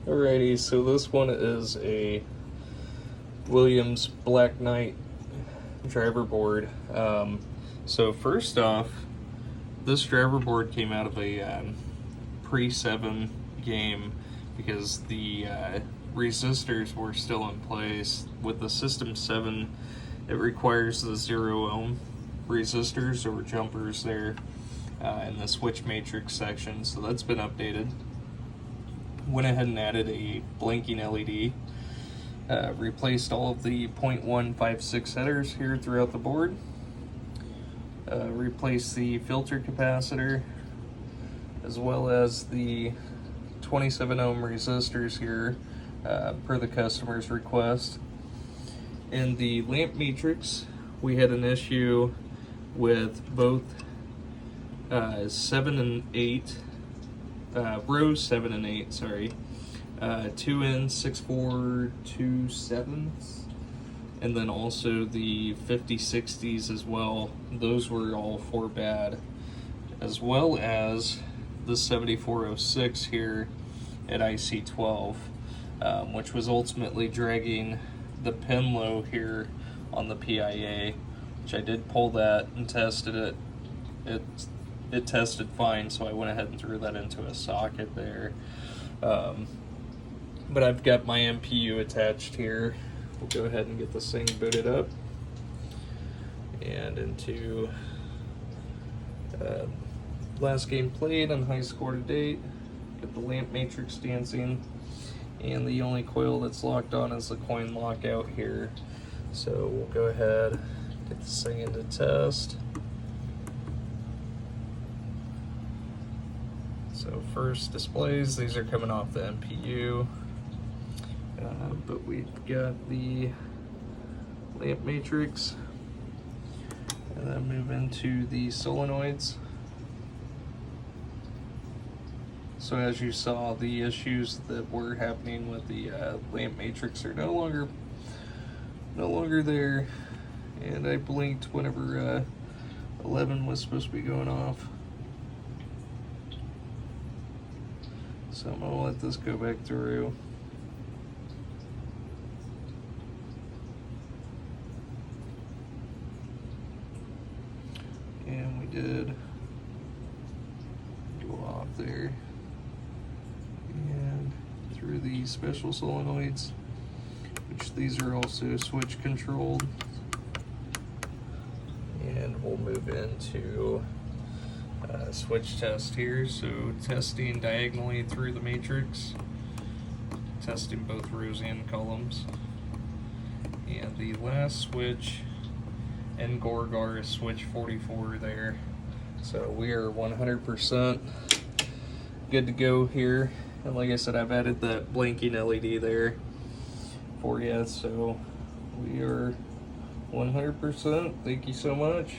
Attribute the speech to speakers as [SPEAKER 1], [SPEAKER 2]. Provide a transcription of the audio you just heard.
[SPEAKER 1] Alrighty, so this one is a Williams Black Knight driver board. So first off, this driver board came out of a pre-7 game because the resistors were still in place. With the System 7, it requires the 0 ohm resistors or jumpers there in the switch matrix section, so that's been updated. Went ahead and added a blinking LED, replaced all of the 0.156 headers here throughout the board, replaced the filter capacitor, as well as the 27 ohm resistors here per the customer's request. In the lamp matrix, we had an issue with both 7 and 8, rows 7 and 8, sorry, 2N6427s, and then also the 5060s as well. Those were all 4 bad, as well as the 7406 here at IC12, which was ultimately dragging the pin low here on the PIA, which I did pull that and tested it. It tested fine, so I went ahead and threw that into a socket there. But I've got my MPU attached here. We'll go ahead and get this thing booted up and into last game played and high score to date. Get the lamp matrix dancing, and the only coil that's locked on is the coin lockout here. So we'll go ahead, get this thing into test. So first displays, these are coming off the MPU, but we've got the lamp matrix, and then move into the solenoids. So as you saw, the issues that were happening with the lamp matrix are no longer there, and I blinked whenever 11 was supposed to be going off. So I'm gonna let this go back through. And we did go off there. And through the special solenoids, which these are also switch controlled. And we'll move into switch test here. So testing diagonally through the matrix, testing both rows and columns. And the last switch in Gorgar is switch 44 there. So we are 100% good to go here. And like I said, I've added that blinking LED there for you. So we are 100%. Thank you so much.